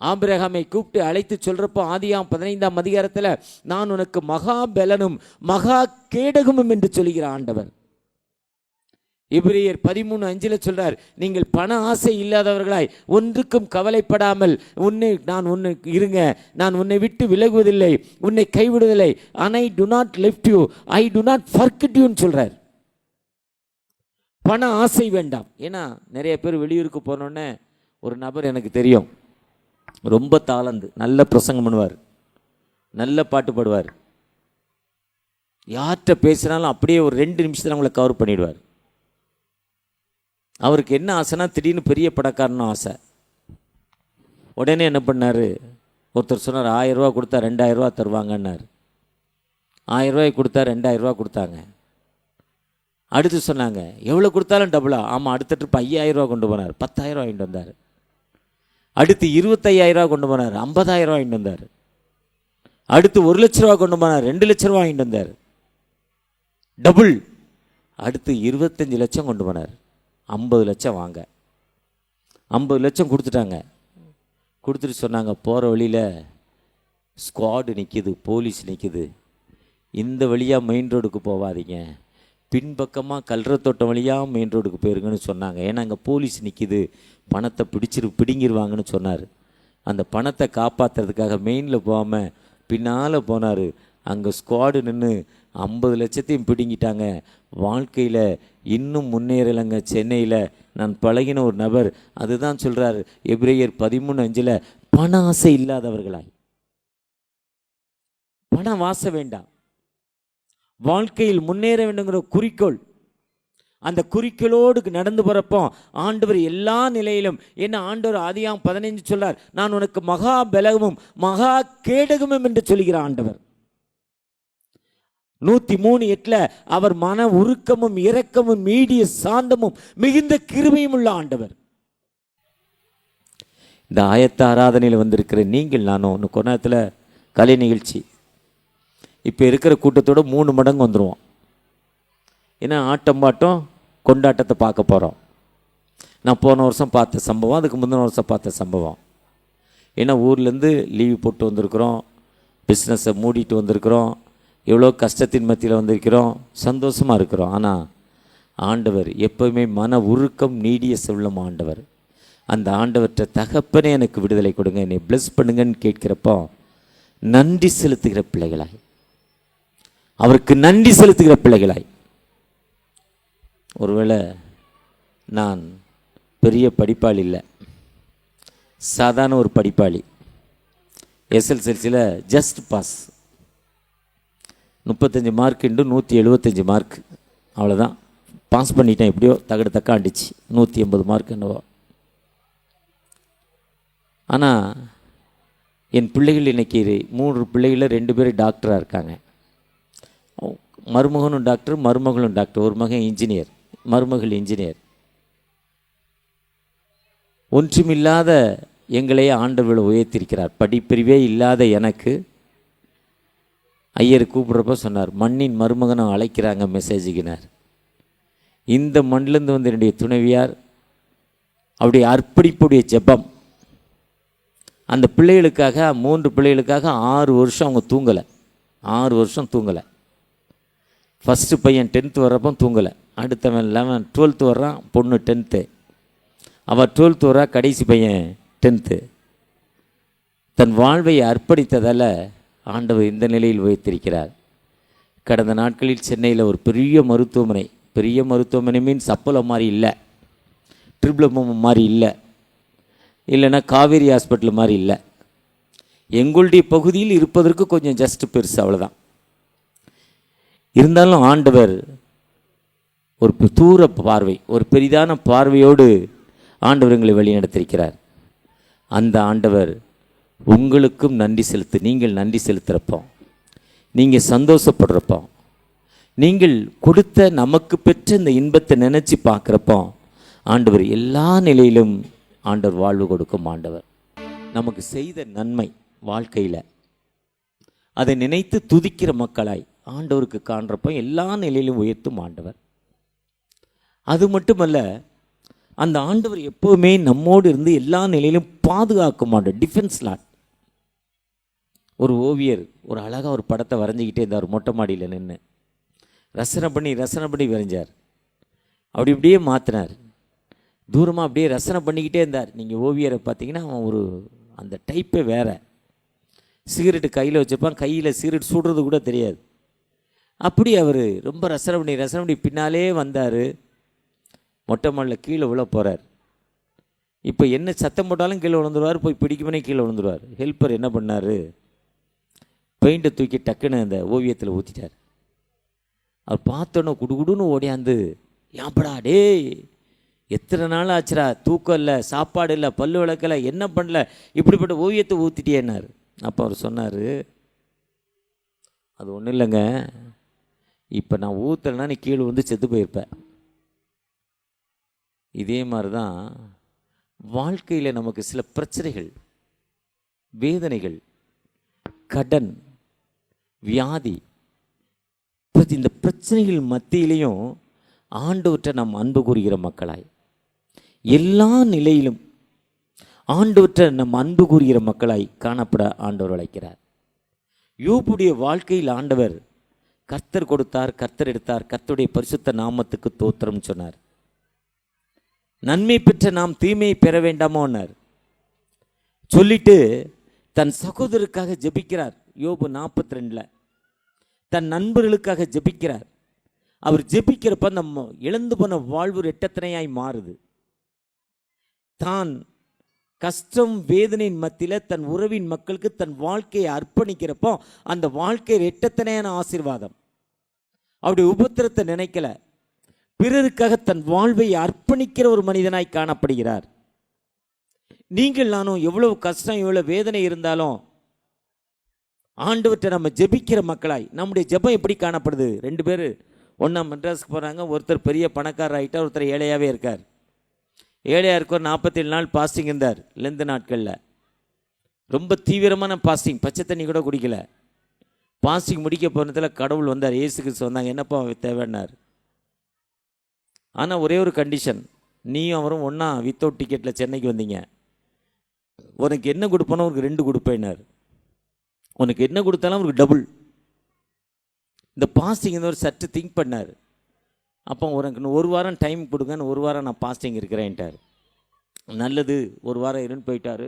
ஆபிரகாமை கூப்பிட்டு அழைத்து சொல்றப்போ ஆதியாம் 15ஆம் அதிகாரத்தில் நான் உனக்கு மகா பலனும் மகா கேடகமும் என்று சொல்கிற ஆண்டவர். எபிரேயர் 13:5 சொல்றார், நீங்கள் பண ஆசை இல்லாதவர்களாய் ஒன்றுக்கும் கவலைப்படாமல் நான் இருங்க, நான் உன்னை விட்டு விலகுவதில்லை, உன்னை கைவிடுவதில்லை, I do not left you, I do not forget you சொல்றார். பண ஆசை வேண்டாம். ஏன்னா நிறைய பேர் வெளியூருக்கு போனோடனே, ஒரு நபர் எனக்கு தெரியும், ரொம்ப தாளந்து, நல்ல பிரசங்கம் பண்ணுவார், நல்ல பாட்டு பாடுவார், யார்கிட்ட பேசுனாலும் அப்படியே ஒரு 2 நிமிஷத்தில் அவங்கள கவர் பண்ணிடுவார். அவருக்கு என்ன ஆசைனா திடீர்னு பெரிய பணக்காரன்னு ஆசை. உடனே என்ன பண்ணார், ஒருத்தர் சொன்னார் 1000 ரூபா கொடுத்தா 2000 ரூபா தருவாங்கன்னார். 1000 ரூபாய்க்கு கொடுத்தா 2000 ரூபா கொடுத்தாங்க. அடுத்து சொன்னாங்க எவ்வளோ கொடுத்தாலும் டபுளா. ஆமாம், அடுத்த ட்ரிப் 5000 ரூபா கொண்டு போனார், 10,000 ரூபா வாங்கிட்டு வந்தார். அடுத்து 25,000 ரூபா கொண்டு போனார், 50,000 ரூபா வாங்கிட்டு வந்தார். அடுத்து 1 லட்ச ரூபா கொண்டு போனார், 2 லட்ச ரூபா வாங்கிட்டு வந்தார், டபுள். அடுத்து 25 லட்சம் கொண்டு போனார், 50 லட்சம் வாங்க. 50 லட்சம் கொடுத்துட்டாங்க. கொடுத்துட்டு சொன்னாங்க போகிற வழியில் ஸ்குவாடு நிற்கிது, போலீஸ் நிற்கிது, இந்த வழியாக மெயின் ரோடுக்கு போகாதீங்க, பின்பக்கமாக கல்றத்தோட்டம் வழியாக மெயின் ரோடுக்கு போயிருங்கன்னு சொன்னாங்க. ஏன்னா அங்கே போலீஸ் நிற்கிது, பணத்தை பிடிங்கிருவாங்கன்னு சொன்னார். அந்த பணத்தை காப்பாற்றுறதுக்காக மெயினில் போகாமல் பின்னால் போனார். அங்கே ஸ்குவாடு நின்று 50 லட்சத்தையும் பிடுங்கிட்டாங்க. வாழ்க்கையில் இன்னும் முன்னேறலைங்க. சென்னையில் நான் பழகின ஒரு நபர் அதுதான் சொல்கிறார், எபிரேயர் 13:5 பண ஆசை இல்லாதவர்களாய். பணம் ஆசை வேண்டாம், வாழ்க்கையில் முன்னேற வேண்டுங்கிற குறிக்கோள், அந்த குறிக்கோளோடு நடந்து போகிறப்போ ஆண்டவர் எல்லா நிலையிலும் என்ன ஆண்டவர் ஆதியாகமம் 15 சொல்றார், நான் உனக்கு மகா பலகமும் மகா கேடகமும் என்று சொல்கிற ஆண்டவர். 103:8 அவர் மன உருக்கமும் இரக்கமும் நீடிய சாந்தமும் மிகுந்த கிருபையும் உள்ள ஆண்டவர். இந்த ஆயத்த ஆராதனையில் வந்திருக்கிற நீங்கள் நானும் ஒன்று கொண்டாத்தில் கலை நிகழ்ச்சி இப்போ இருக்கிற கூட்டத்தோட 3 மடங்கு வந்துடுவோம். ஏன்னா ஆட்டம் பாட்டம் கொண்டாட்டத்தை பார்க்க போகிறோம். நான் போன வருஷம் பார்த்த சம்பவம், அதுக்கு முந்தின வருஷம் பார்த்த சம்பவம். ஏன்னா ஊர்லேருந்து லீவு போட்டு வந்திருக்கிறோம், பிஸ்னஸை மூடிட்டு வந்திருக்கிறோம், எவ்வளோ கஷ்டத்தின் மத்தியில் வந்திருக்கிறோம், சந்தோஷமாக இருக்கிறோம். ஆனால் ஆண்டவர் எப்போவுமே மன உருக்கம் நீடிய செல்லும் ஆண்டவர். அந்த ஆண்டவற்றை தகப்பனே எனக்கு விடுதலை கொடுங்க, என்னை பிளஸ் பண்ணுங்கன்னு கேட்கிறப்போ நன்றி செலுத்துகிற பிள்ளைகளாய், அவருக்கு நன்றி செலுத்துகிற பிள்ளைகளாய். ஒருவேளை நான் பெரிய படிப்பாளி இல்லை, சாதாரண ஒரு படிப்பாளி, எஸ்எல்சியில் just pass, 35 mark into 175 mark, அவ்வளோதான். பாஸ் பண்ணிட்டேன், எப்படியோ தகடு தக்காண்டிச்சு, 180 மார்க் என்னவோ. ஆனால் என் பிள்ளைகள் இன்றைக்கி 3 பிள்ளைகளில் 2 பேர் டாக்டராக இருக்காங்க. மருமகனும் டாக்டர், மருமகளும் டாக்டர். ஒரு மகன் இன்ஜினியர், மருமகள் இன்ஜினியர். ஒன்றுமில்லாத எங்களையே ஆண்டவர் உயர்த்திருக்கிறார். படிப்பிரிவே இல்லாத எனக்கு ஐயர் கூப்பிட்றப்ப சொன்னார், மண்ணின் மருமகனை அழைக்கிறாங்க மெசேஜுக்குனார். இந்த மண்ணிலேருந்து வந்து என்னுடைய துணைவியார் அவருடைய அர்ப்பணிப்புடைய ஜெபம், அந்த பிள்ளைகளுக்காக 3 பிள்ளைகளுக்காக 6 வருஷம் அவங்க தூங்கலை, 6 வருஷம் தூங்கலை. ஃபஸ்ட்டு பையன் 10th வர்றப்போ தூங்கலை, அடுத்தவன் 11 12th வர்றான், பொண்ணு 10th, அவள் 12th வர்றா, கடைசி பையன் 10th. தன் வாழ்வை அர்ப்பணித்ததால் ஆண்டவர் இந்த நிலையில் வைத்திருக்கிறார். கடந்த நாட்களில் சென்னையில் ஒரு பெரிய மருத்துவமனை மீன்ஸ் அப்போலோ மாதிரி இல்லை, ட்ரிபிள் மாதிரி இல்லை, இல்லைன்னா காவேரி ஹாஸ்பிட்டல் மாதிரி இல்லை, எங்களுடைய பகுதியில் இருப்பதற்கு கொஞ்சம் ஜஸ்ட் பெருசு, அவ்வளோதான். இருந்தாலும் ஆண்டவர் ஒரு தூர பார்வை, ஒரு பெரிதான பார்வையோடு ஆண்டவர் எங்களை வழிநடத்திருக்கிறார். அந்த ஆண்டவர் உங்களுக்கும் நன்றி செலுத்து, நீங்கள் நன்றி செலுத்துகிறப்போ, நீங்கள் சந்தோஷப்படுறப்போ, நீங்கள் கொடுத்த நமக்கு பெற்ற இந்த இன்பத்தை நினச்சி பார்க்குறப்போ ஆண்டவர் எல்லா நிலையிலும் ஆண்டவர் வாழ்வு கொடுக்கும் ஆண்டவர். நமக்கு செய்த நன்மை வாழ்க்கையில் அதை நினைத்து துதிக்கிற மக்களாய் ஆண்டவருக்கு காண்றப்போ எல்லா நிலையிலும் உயர்த்தும் ஆண்டவர். அது மட்டுமல்ல, அந்த ஆண்டவர் எப்போவுமே நம்மோடு இருந்து எல்லா நிலையிலும் பாதுகாக்கும் ஆண்டவர், டிஃபென்ஸ் லாட். ஒரு ஓவியர் ஒரு அழகாக ஒரு படத்தை வரைஞ்சிக்கிட்டே இருந்தார், மொட்டை மாடியில் நின்று ரசனை பண்ணி வரைஞ்சார். அப்படி இப்படியே மாற்றினார், தூரமாக அப்படியே ரசனை பண்ணிக்கிட்டே இருந்தார். நீங்கள் ஓவியரை பார்த்தீங்கன்னா அவன் ஒரு அந்த டைப்பே வேறு. சிகரெட்டு கையில் வச்சுருப்பான், கையில் சிகரெட் சுடுறது கூட தெரியாது. அப்படி அவர் ரொம்ப ரசனை பண்ணி பின்னாலே வந்தார். மொட்டை மாடியில் கீழே விழ போகிறார். இப்போ என்ன சத்தம் போட்டாலும் கீழே விழுந்துருவார், போய் பிடிக்குமனே கீழே விழுந்துருவார். ஹெல்ப்பர் என்ன பண்ணார், பெயிண்ட்டை தூக்கி டக்குன்னு அந்த ஓவியத்தில் ஊற்றிட்டார். அவர் பார்த்தோன்னே குடுகுடுன்னு ஓடியாந்து, ஏன்படா டேய், எத்தனை நாள் ஆச்சுடா, தூக்கம் இல்லை, சாப்பாடு இல்லை, பல்லு விளக்கலை, என்ன பண்ணல, இப்படிப்பட்ட ஓவியத்தை ஊற்றிட்டேன்னார். அப்போ அவர் சொன்னார், அது ஒன்றும் இல்லைங்க, இப்போ நான் ஊற்றலைன்னா நீ கீழே வந்து செத்து போயிருப்பேன். இதே மாதிரி தான் வாழ்க்கையில் நமக்கு சில பிரச்சனைகள், வேதனைகள், கடன், வியாதி, இந்த பிரச்சனைகள் மத்தியிலையும் ஆண்டவற்றை நாம் அன்பு கூறுகிற மக்களாய், எல்லா நிலையிலும் ஆண்டவற்றை நம் அன்பு கூறுகிற மக்களாய் காணப்பட ஆண்டவர் அழைக்கிறார். யோபுடைய வாழ்க்கையில் ஆண்டவர் கர்த்தர் கொடுத்தார், கர்த்தர் எடுத்தார், கர்த்தருடைய பரிசுத்த நாமத்துக்கு தோத்திரம் சொன்னார். நன்மை பெற்ற நாம் தீமையை பெற வேண்டாமோன்னார். சொல்லிட்டு தன் சகோதரருக்காக ஜெபிக்கிறார். யோபு 42 தன் நண்பர்களுக்காக ஜெபிக்கிறார். அவர் ஜெபிக்கிறப்ப நம்ம இழந்து போன வாழ்வு ரெட்டத்தனையாய் மாறுது. தான் கஷ்டம் வேதனையின் மத்தியில் தன் உறவின் மக்களுக்கு தன் வாழ்க்கையை அர்ப்பணிக்கிறப்போ அந்த வாழ்க்கை ரெட்டத்தனையான ஆசீர்வாதம். அவருடைய உபத்திரத்தை நினைக்கல, பிறருக்காக தன் வாழ்வை அர்ப்பணிக்கிற ஒரு மனிதனாய் காணப்படுகிறார். நீங்கள் நானும் எவ்வளவு கஷ்டம் எவ்வளவு வேதனை இருந்தாலும் ஆண்டவற்றை நம்ம ஜெபிக்கிற மக்களாய், நம்முடைய ஜெபம் எப்படி காணப்படுது? 2 பேர் ஒன்றா மெட்ராஸுக்கு போகிறாங்க. ஒருத்தர் பெரிய பணக்காரர் ஆகிட்டார், ஒருத்தர் ஏழையாகவே இருக்கார். ஏழையாக இருக்கவர் 47 நாள் பாஸ்டிங் இருந்தார். லெந்து நாட்களில் ரொம்ப தீவிரமான பாஸ்டிங், பச்சை தண்ணி கூட குடிக்கல. பாஸ்டிங் முடிக்க போனதில் கடவுள் வந்தார், இயேசு கிறிஸ்து வந்தாங்க, என்னப்பா தேவைன்னார். ஆனால் ஒரே ஒரு கண்டிஷன், நீயும் அவரும் ஒன்றா வித்தவுட் டிக்கெட்டில் சென்னைக்கு வந்தீங்க, உனக்கு என்ன கொடுப்பனோ அவருக்கு 2 கொடுப்பேன்னார். உனக்கு என்ன கொடுத்தாலும் அவருக்கு டபுள். இந்த பாஸ்டிங் இந்த ஒரு சற்று திங்க் பண்ணார். அப்போ உனக்கு 1 வாரம் டைம் கொடுங்கன்னு 1 வாரம் நான் பாஸ்டிங் இருக்கிறேன்ட்டார். நல்லது, 1 வாரம் இருன்னு போயிட்டார்.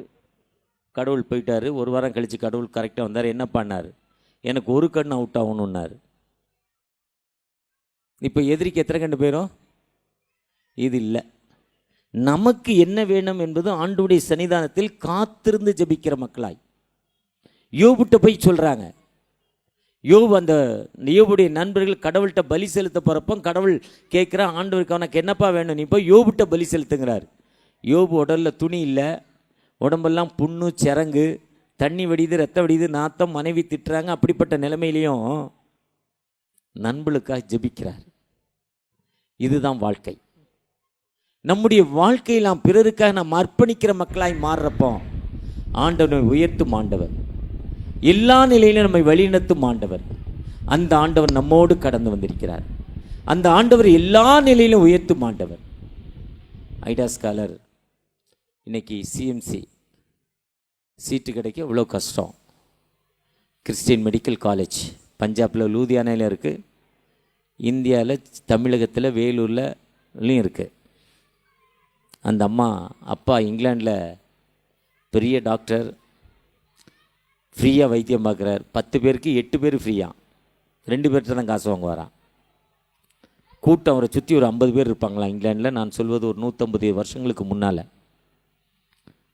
கடவுள் போயிட்டார். 1 வாரம் கழித்து கடவுள் கரெக்டாக வந்தார். என்ன பண்ணார்? எனக்கு 1 கண் அவுட் ஆகணுன்னார். இப்போ எதிரிக்கு எத்தனை கண்டு போயிடும்? இது இல்லை. நமக்கு என்ன வேணும் என்பது ஆண்டவருடைய சன்னிதானத்தில் காத்திருந்து ஜெபிக்கிற மக்களாய் யோபுட்ட போய் சொல்கிறாங்க. யோபு, அந்த யோபுடைய நண்பர்கள் கடவுள்கிட்ட பலி செலுத்த போகிறப்போ கடவுள் கேட்குறா, ஆண்டவருக்கு அவனுக்கு என்னப்பா வேணும், நீ போய் யோபுட்ட பலி செலுத்துங்கிறார். யோபு உடலில் துணி இல்லை, உடம்பெல்லாம் புண்ணு சிறங்கு, தண்ணி வடியுது, ரத்தம் வடியுது, நாத்தம், மனைவி திட்டுறாங்க. அப்படிப்பட்ட நிலைமையிலையும் நண்பர்களுக்காக ஜெபிக்கிறார். இதுதான் வாழ்க்கை. நம்முடைய வாழ்க்கையில் நாம் பிறருக்காக நாம் அர்ப்பணிக்கிற மக்களாய் மாறுறப்போ ஆண்டவனை உயர்த்தும் ஆண்டவர், எல்லா நிலையிலும் நம்மை வழிநடத்தும் ஆண்டவர். அந்த ஆண்டவர் நம்மோடு கடந்து வந்திருக்கிறார். அந்த ஆண்டவர் எல்லா நிலையிலும் உயர்த்தும் ஆண்டவர். ஐடா ஸ்காலர் இன்னைக்கு சிஎம்சி சீட்டு கிடைக்க இவ்வளோ கஷ்டம். கிறிஸ்டியன் மெடிக்கல் காலேஜ் பஞ்சாபில் லூதியானாவில் இருக்குது, இந்தியாவில் தமிழகத்தில் வேலூர்லையும் இருக்குது. அந்த அம்மா அப்பா இங்கிலாண்டில் பெரிய டாக்டர், ஃப்ரீயாக வைத்தியம் பார்க்குறார். 10 பேருக்கு 8 பேர் ஃப்ரீயாக, 2 பேர்கிட்ட தான் காசு வாங்க வரான். கூட்டம் அவரை சுற்றி ஒரு 50 பேர் இருப்பாங்களா இங்கிலாண்டில். நான் சொல்வது ஒரு 150 வருஷங்களுக்கு முன்னால்.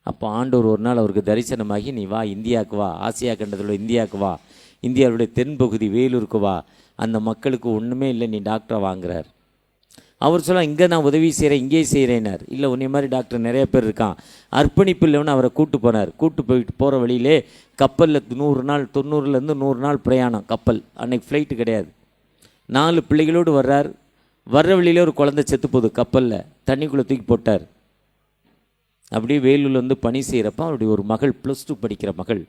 அப்போ ஆண்டவர் ஒரு நாள் அவருக்கு தரிசனமாகி, நீ வா இந்தியாவுக்கு வா, ஆசியா கண்டத்தில் இந்தியாவுக்கு வா, இந்தியாவுடைய தென்பகுதி வேலூருக்கு வா, அந்த மக்களுக்கு ஒன்றுமே இல்லை, நீ டாக்டரை வாங்குறார். அவர் சொல்ல, இங்கே நான் உதவி செய்கிறேன், இங்கேயே செய்கிறேன்னார். இல்லை, உன்னை மாதிரி டாக்டர் நிறைய பேர் இருக்கான். அர்ப்பணிப்பு இல்லைன்னு அவரை கூட்டு போனார். கூட்டு போயிட்டு போகிற வழியிலே கப்பலில் 100 நாள் 90லேருந்து 100 நாள் பிரயாணம் கப்பல். அன்னைக்கு ஃப்ளைட்டு கிடையாது. 4 பிள்ளைகளோடு வர்றார். வர்ற வழியிலே ஒரு குழந்தை செத்து போகுது கப்பலில், தண்ணிக்குள்ளே தூக்கி போட்டார். அப்படியே வேலூரில் வந்து பணி செய்கிறப்ப அவருடைய ஒரு மகள், +2 படிக்கிற மகள்,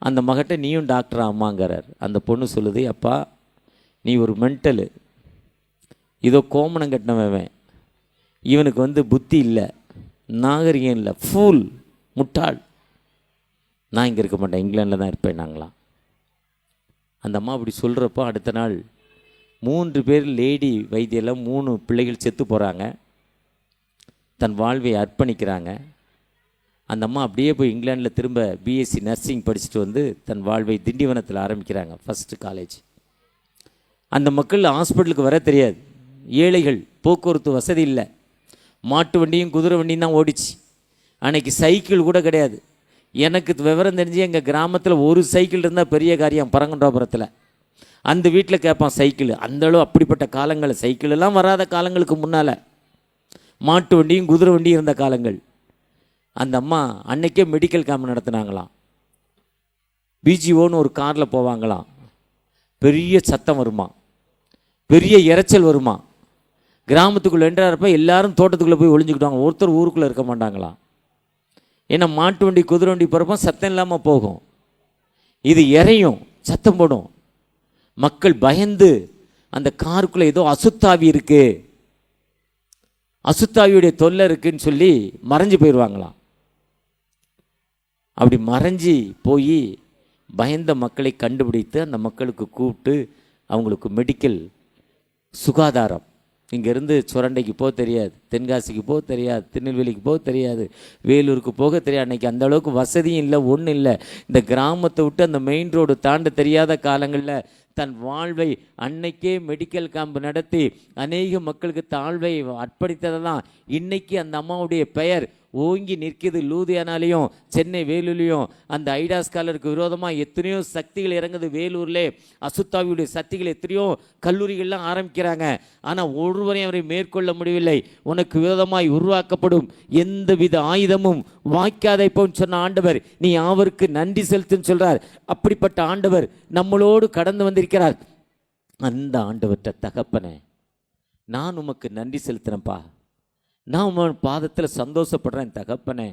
அந்த மகட்ட நீயும் டாக்டர் ஆமாங்கிறார். அந்த பொண்ணு சொல்லுது, அப்பா நீ ஒரு மென்டலு, இதோ கோமணம் கட்டினவன், இவனுக்கு வந்து புத்தி இல்லை, நாகரிகம் இல்லை, ஃபூல், முட்டாள், நான் இங்கே இருக்க மாட்டேன், இங்கிலாண்டில் தான் இருப்பேன் நாங்களாம். அந்த அம்மா அப்படி சொல்கிறப்போ அடுத்த நாள் 3 பேர் லேடி வைத்தியெல்லாம் 3 பிள்ளைகள் செத்து போகிறாங்க. தன் வாழ்வை அர்ப்பணிக்கிறாங்க. அந்த அம்மா அப்படியே போய் இங்கிலாண்டில் திரும்ப பிஎஸ்சி நர்சிங் படிச்சுட்டு வந்து தன் வாழ்வை திண்டிவனத்தில் ஆரம்பிக்கிறாங்க, ஃபஸ்ட்டு காலேஜ். அந்த மக்கள் ஹாஸ்பிட்டலுக்கு வர தெரியாது, ஏழைகள், போக்குவரத்து வசதி இல்லை, மாட்டு வண்டியும் குதிரை வண்டியும் தான் ஓடிச்சு. அன்றைக்கி சைக்கிள் கூட கிடையாது. எனக்கு விவரம் தெரிஞ்சு எங்கள் கிராமத்தில் ஒரு சைக்கிள் இருந்தால் பெரிய காரியம். பரங்கண்டாபுரத்தில் அந்த வீட்டில் கேட்பான் சைக்கிள். அந்தளவு அப்படிப்பட்ட காலங்கள், சைக்கிள் எல்லாம் வராத காலங்களுக்கு முன்னால் மாட்டு வண்டியும் குதிரை வண்டியும் இருந்த காலங்கள். அந்த அம்மா அன்னைக்கே மெடிக்கல் கேம்ப் நடத்துனாங்களாம். பிஜிஓன்னு ஒரு காரில் போவாங்களாம். பெரிய சத்தம் வருமா, பெரிய இரைச்சல் வருமா. கிராமத்துக்குள்ளே என்றாரப்ப எல்லாரும் தோட்டத்துக்குள்ளே போய் ஒளிஞ்சுக்கிட்டாங்க. ஒருத்தர் ஊருக்குள்ளே இருக்க மாட்டாங்களாம். ஏன்னா மாட்டு வண்டி குதிரை வண்டி போகிறப்ப சத்தம் இல்லாமல் போகும், இது இறையும் சத்தம் போடும். மக்கள் பயந்து அந்த காருக்குள்ளே ஏதோ அசுத்தாவி இருக்கு, அசுத்தாவியுடைய தொல்லை இருக்குன்னு சொல்லி மறைஞ்சு போயிடுவாங்களாம். அப்படி மறைஞ்சி போய் பயந்த மக்களை கண்டுபிடித்து அந்த மக்களுக்கு கூப்பிட்டு அவங்களுக்கு மெடிக்கல் சுகாதாரம், இங்கேருந்து சுரண்டைக்கு போக தெரியாது, தென்காசிக்கு போக தெரியாது, திருநெல்வேலிக்கு போக தெரியாது, வேலூருக்கு போக தெரியாது. அன்றைக்கி அந்த அளவுக்கு வசதியும் இல்லை, ஒன்றும் இல்லை. இந்த கிராமத்தை விட்டு அந்த மெயின் ரோடு தாண்ட தெரியாத காலங்களில் தன் வாழ்வை அன்னைக்கே மெடிக்கல் கேம்ப் நடத்தி அநேக மக்களுக்கு தாழ்வை அர்ப்பணித்ததை தான் இன்னைக்கு அந்த அம்மாவுடைய பெயர் ஓங்கி நிற்கிது. லூதியானாலையும் சென்னை வேலூர்லையும் அந்த ஐடா ஸ்காலருக்கு விரோதமாக எத்தனையோ சக்திகள் இறங்குது. வேலூர்லே அசுத்தாவியுடைய சக்திகள் எத்தனையோ கல்லூரிகள்லாம் ஆரம்பிக்கிறாங்க. ஆனால் ஒருவரையும் அவரை மேற்கொள்ள முடியவில்லை. உனக்கு விரோதமாய் உருவாக்கப்படும் எந்தவித ஆயுதமும் வாய்க்காதை போன்னு சொன்ன ஆண்டவர் நீ அவருக்கு நன்றி செலுத்துன்னு சொல்கிறார். அப்படிப்பட்ட ஆண்டவர் நம்மளோடு கடந்து வந்திருக்கிறார். அந்த ஆண்டவற்ற தகப்பனே, நான் உமக்கு நன்றி செலுத்துகிறேன்ப்பா. நான் உன் பாதத்தில் சந்தோஷப்படுறேன் தகப்பனே.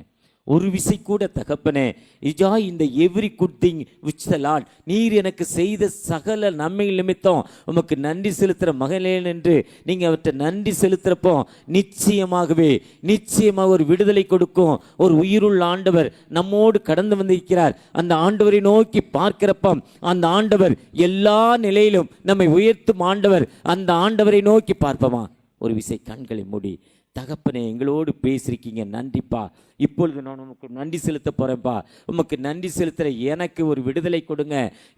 ஒரு விசை கூட தகப்பனே, இஜா இந்த every good thing which the Lord, நீர் எனக்கு செய்த சகல நன்மை நிமித்தம் உமக்கு நன்றி செலுத்துகிற மகளேன் என்று நீங்கள் அவற்றை நன்றி செலுத்துகிறப்போ நிச்சயமாக ஒரு விடுதலை கொடுக்கும் ஒரு உயிருள்ள ஆண்டவர் நம்மோடு கடந்து வந்திருக்கிறார். அந்த ஆண்டவரை நோக்கி பார்க்கிறப்போ அந்த ஆண்டவர் எல்லா நிலையிலும் நம்மை உயர்த்தும் ஆண்டவர். அந்த ஆண்டவரை நோக்கி பார்ப்போமா? ஒரு விசை கண்களை மூடி, தகப்பனே எங்களோடு பேசியிருக்கீங்க, நன்றிப்பா. இப்பொழுது நான் உமக்கு நன்றி செலுத்த போகிறேன்ப்பா. உமக்கு நன்றி செலுத்துகிற எனக்கு ஒரு விடுதலை கொடுங்க,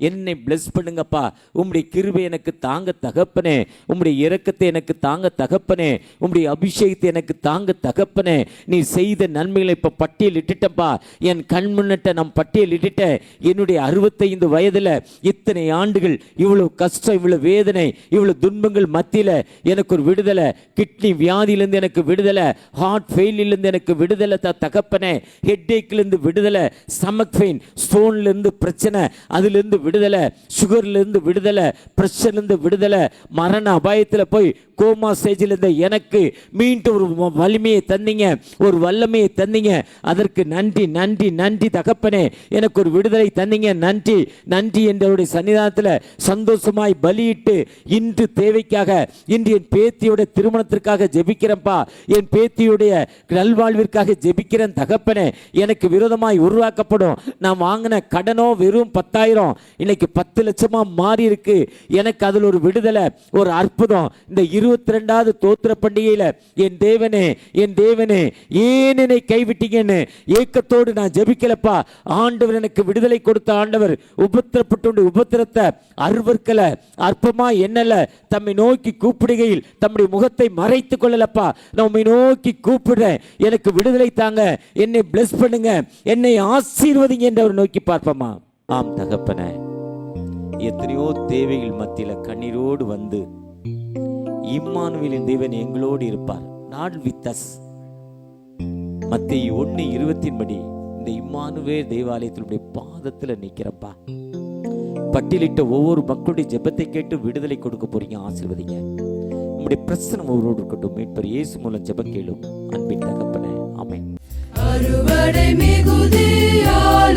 என்னை பிளஸ் பண்ணுங்கப்பா. உம்முடைய கிருபை எனக்கு தாங்க தகப்பனே, உம்முடைய இரக்கத்தை எனக்கு தாங்க தகப்பனே, உம்முடைய அபிஷேகத்தை எனக்கு தாங்க தகப்பனே. நீ செய்த நன்மைகளை இப்போ பட்டியலிட்டுட்டப்பா, என் கண் முன்னிட்ட நான் பட்டியலிட்டுட்டேன். என்னுடைய 65 வயதில் இத்தனை ஆண்டுகள் இவ்வளோ கஷ்டம், இவ்வளோ வேதனை, இவ்வளோ துன்பங்கள் மத்தியில் எனக்கு ஒரு விடுதலை, கிட்னி வியாதியிலேருந்து எனக்கு விடுதலை, ஹார்ட் ஃபெயிலியர்லேருந்து எனக்கு விடுதலை தகப்பனே, ஹெட்டேக்லேருந்து விடுதலை, ஸ்டமக் பெயின், ஸ்டோன்லேருந்து பிரச்சனை அதிலிருந்து விடுதலை, சுகர்லேருந்து விடுதலை, ப்ரெஷர்லேருந்து விடுதலை, மரண அபாயத்தில் போய் கோமா ஸ்டேஜில் இருந்த எனக்கு மீண்டும் ஒரு வலிமையை தந்தீங்க, ஒரு வல்லமையை தந்தீங்க. அதற்கு நன்றி நன்றி நன்றி தகப்பனே. எனக்கு ஒரு விடுதலை தந்தீங்க, நன்றி நன்றி என்றவருடைய சன்னிதானத்தில் சந்தோஷமாய் பலியிட்டு இன்று தேவைக்காக, இன்று என் பேத்தியோட திருமணத்திற்காக ஜெபிக்கிறேன்ப்பா. என் பேத்தியுடைய நல்வாழ்விற்காக ஜெபிக்கிறேன் தகப்பனே. எனக்கு விரோதமாய் உருவாக்கப்படும் நான் வாங்கின கடனோ வெறும் 10,000 இன்னைக்கு 10 லட்சமா மாறி இருக்கு. எனக்கு அதில் ஒரு விடுதலை, ஒரு அற்புதம். இந்த 22வது தோத்திர பண்டிகையில என் தேவனே ஏன் என்னை கைவிட்டீங்கன்னு ஏக்கத்தோடு நான் ஜெபிக்கலப்பா. ஆண்டவர் எனக்கு விடுதலை கொடுத்த ஆண்டவர் உபத்திரப்பட்டு உபத்திரத்தை அருவர்க்கல, அற்பமா என்னல, தம்மை நோக்கி கூப்பிடுகையில் தம்முடைய முகத்தை மறைத்துக் கொள்ளலப்பா. நான் உம்மை நோக்கி கூப்பிடுறேன், எனக்கு விடுதலை தாங்க, என்னை பிளஸ் பண்ணுங்க, என்னை ஆசீர்வதிங்க என்று அவர் நோக்கி பார்ப்போமா? ஆம் தகப்பனே, எத்தனையோ தேவைகள் மத்தியில் கண்ணீரோடு வந்து இம்மானுவேலின் தேவன் எங்களோடு இருப்பார், நாட் வித் அஸ். மத்தேயு 1:20 படி இந்த இம்மானுவேல் தேவாலயத்தினுடைய பாதத்தில் நிற்கிறப்பா. பட்டியலிட்ட ஒவ்வொரு மக்களுடைய ஜெபத்தை கேட்டு விடுதலை கொடுக்க போறீங்க, ஆசீர்வதிங்க. உங்களுடைய பிரச்சனை ஒவ்வொரு இருக்கட்டும். மீட்பர் இயேசு மூலம் ஜெபம் கேளும் அன்பின் தகப்பனே, ஆமென். அறுவடை மிகுதியால்